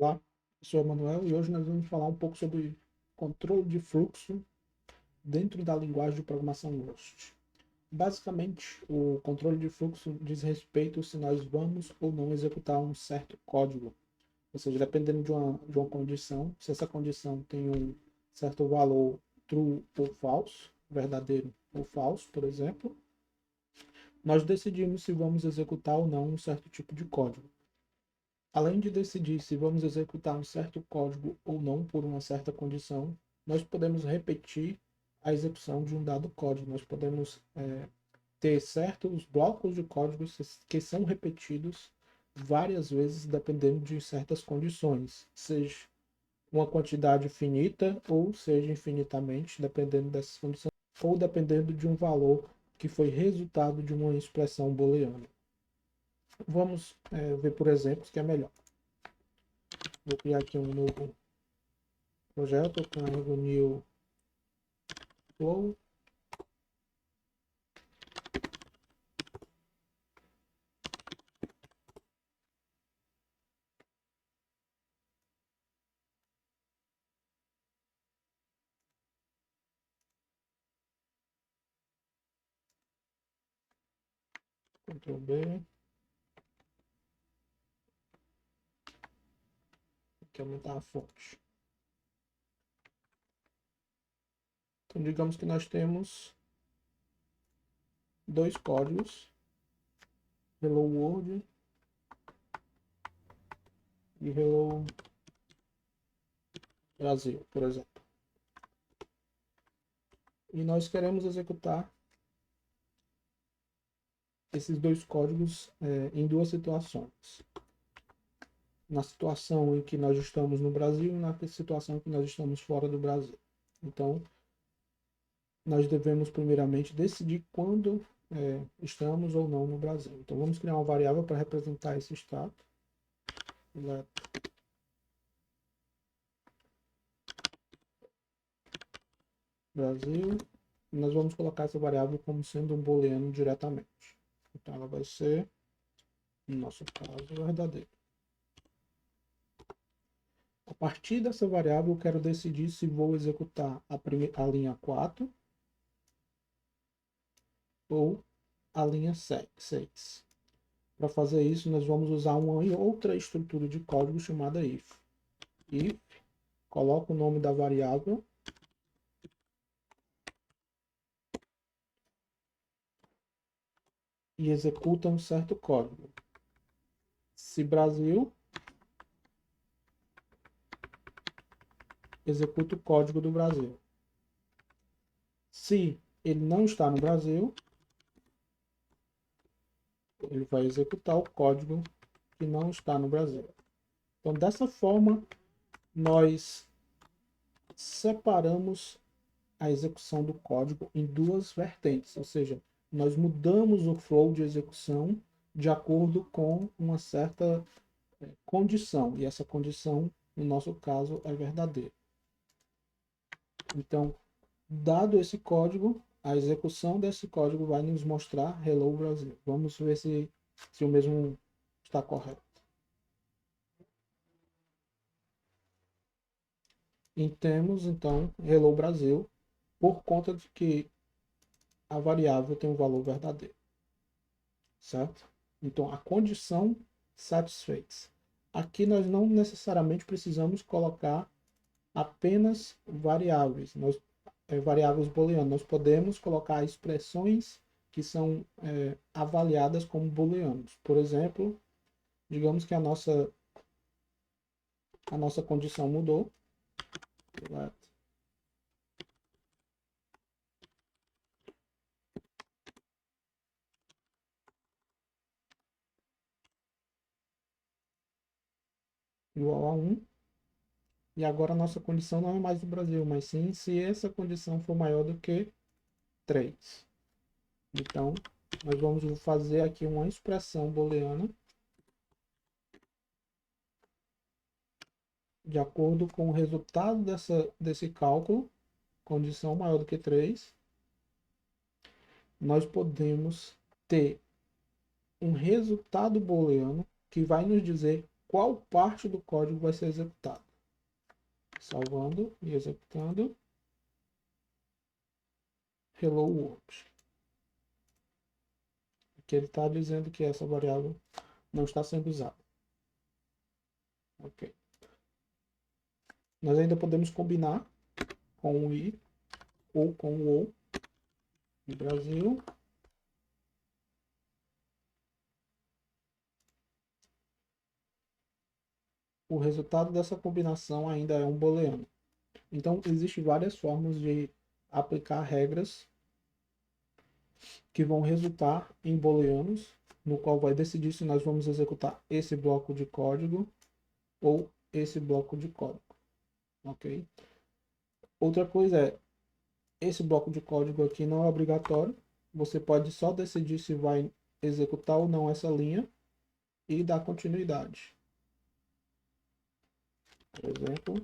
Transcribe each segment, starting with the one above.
Olá, eu sou o Emanuel e hoje nós vamos falar um pouco sobre controle de fluxo dentro da linguagem de programação Rust. Basicamente, o controle de fluxo diz respeito se nós vamos ou não executar um certo código. Ou seja, dependendo de uma condição, se essa condição tem um certo valor true ou false, verdadeiro ou falso, por exemplo, nós decidimos se vamos executar ou não um certo tipo de código. Além de decidir se vamos executar um certo código ou não por uma certa condição, nós podemos repetir a execução de um dado código. Nós podemos ter certos blocos de código que são repetidos várias vezes dependendo de certas condições, seja uma quantidade finita ou seja infinitamente, dependendo dessas condições, ou dependendo de um valor que foi resultado de uma expressão booleana. Vamos ver por exemplos que é melhor. Vou criar aqui um novo projeto, carrego new flow. Ctrl B, aqui aumentar a fonte. Então digamos que nós temos dois códigos, hello world e hello Brasil, por exemplo. E nós queremos executar esses dois códigos em duas situações. Na situação em que nós estamos no Brasil e na situação em que nós estamos fora do Brasil. Então, nós devemos primeiramente decidir quando estamos ou não no Brasil. Então vamos criar uma variável para representar esse estado. Brasil. E nós vamos colocar essa variável como sendo um booleano diretamente. Então ela vai ser, no nosso caso, verdadeiro. A partir dessa variável eu quero decidir se vou executar a linha 4 ou a linha 6. Para fazer isso, nós vamos usar uma outra estrutura de código chamada if. If, coloca o nome da variável e executa um certo código. Se Brasil, executa o código do Brasil. Se ele não está no Brasil, ele vai executar o código que não está no Brasil. Então, dessa forma, nós separamos a execução do código em duas vertentes, ou seja, nós mudamos o flow de execução de acordo com uma certa condição, e essa condição, no nosso caso, é verdadeira. Então, dado esse código, a execução desse código vai nos mostrar Hello Brasil. Vamos ver se o mesmo está correto. E temos, então, Hello Brasil, por conta de que a variável tem um valor verdadeiro. Certo? Então, a condição satisfeita. Aqui nós não necessariamente precisamos colocar apenas variáveis. Variáveis booleanas. Nós podemos colocar expressões que são avaliadas como booleanos. Por exemplo, digamos que a nossa condição mudou. Igual a 1. E agora a nossa condição não é mais do Brasil, mas sim se essa condição for maior do que 3. Então, nós vamos fazer aqui uma expressão booleana de acordo com o resultado desse cálculo, condição maior do que 3, nós podemos ter um resultado booleano que vai nos dizer qual parte do código vai ser executada. Salvando e executando. Hello World. Que ele está dizendo que essa variável não está sendo usada. Ok. Nós ainda podemos combinar com o i ou com o ou no Brasil. O resultado dessa combinação ainda é um booleano. Então, existem várias formas de aplicar regras que vão resultar em booleanos, no qual vai decidir se nós vamos executar esse bloco de código ou esse bloco de código. Ok? Outra coisa é, esse bloco de código aqui não é obrigatório. Você pode só decidir se vai executar ou não essa linha e dar continuidade. Por exemplo,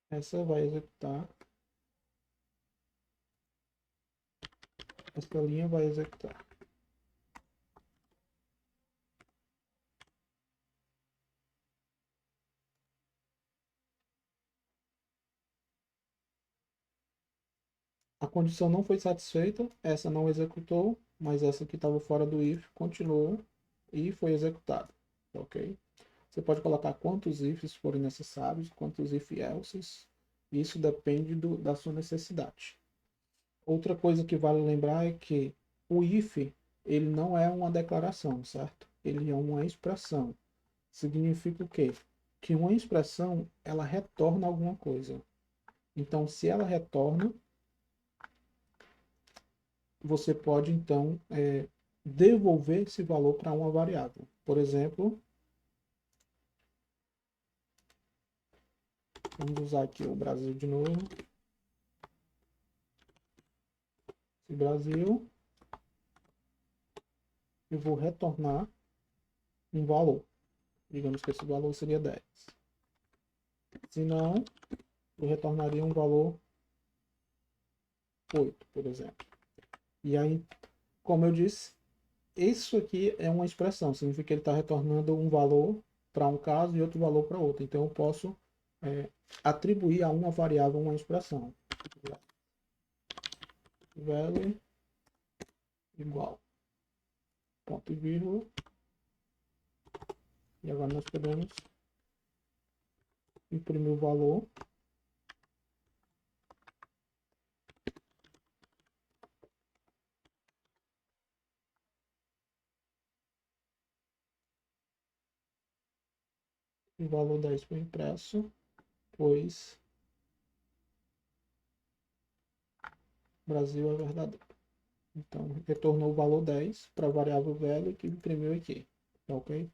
essa vai executar, essa linha vai executar. A condição não foi satisfeita, essa não executou, mas essa que estava fora do if continuou e foi executada. Ok? Você pode colocar quantos ifs forem necessários, quantos if-elses. Isso depende da sua necessidade. Outra coisa que vale lembrar é que o if ele não é uma declaração, certo? Ele é uma expressão. Significa o quê? Que uma expressão ela retorna alguma coisa. Então, se ela retorna, você pode então devolver esse valor para uma variável. Por exemplo, vamos usar aqui o Brasil de novo. Esse Brasil, eu vou retornar um valor. Digamos que esse valor seria 10. Se não, eu retornaria um valor 8, por exemplo. E aí, como eu disse, isso aqui é uma expressão, significa que ele está retornando um valor para um caso e outro valor para outro. Então, eu posso atribuir a uma variável uma expressão. Value igual ponto e vírgula. E agora nós podemos imprimir o valor. O valor 10 foi impresso, pois Brasil é verdadeiro. Então, retornou o valor 10 para a variável velho que imprimiu aqui. Ok?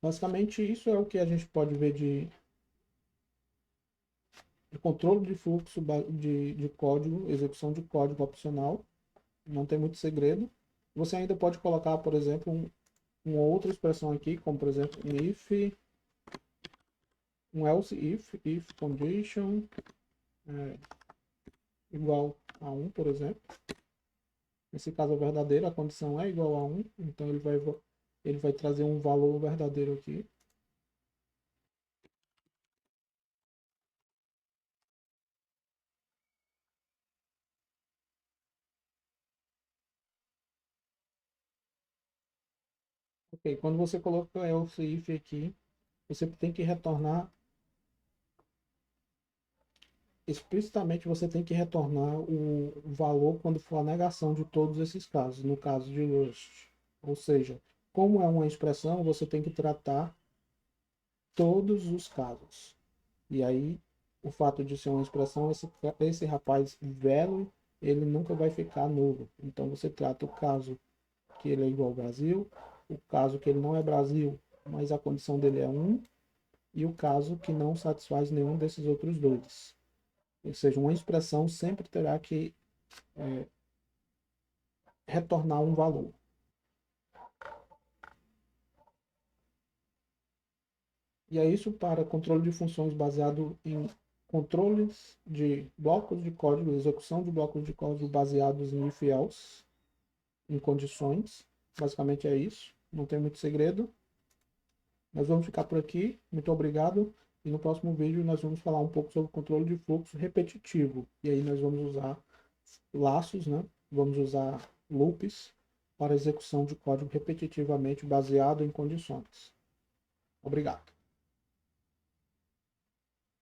Basicamente, isso é o que a gente pode ver de controle de fluxo de código, execução de código opcional. Não tem muito segredo. Você ainda pode colocar, por exemplo, uma outra expressão aqui, como por exemplo, um if, um else if condition igual a 1, por exemplo. Nesse caso é verdadeiro, a condição é igual a 1, então ele vai trazer um valor verdadeiro aqui. Ok, quando você coloca else if aqui, você tem que retornar, explicitamente você tem que retornar o valor quando for a negação de todos esses casos, no caso de Rust. Ou seja, como é uma expressão, você tem que tratar todos os casos. E aí, o fato de ser uma expressão, esse rapaz velho, ele nunca vai ficar nulo. Então você trata o caso que ele é igual ao Brasil, o caso que ele não é Brasil, mas a condição dele é 1, e o caso que não satisfaz nenhum desses outros dois. Ou seja, uma expressão sempre terá que retornar um valor. E é isso para controle de funções baseado em controles de blocos de código, execução de blocos de código baseados em if else, em condições. Basicamente é isso, não tem muito segredo. Nós vamos ficar por aqui, muito obrigado. E no próximo vídeo nós vamos falar um pouco sobre controle de fluxo repetitivo. E aí nós vamos usar laços, né? Vamos usar loops para execução de código repetitivamente baseado em condições. Obrigado.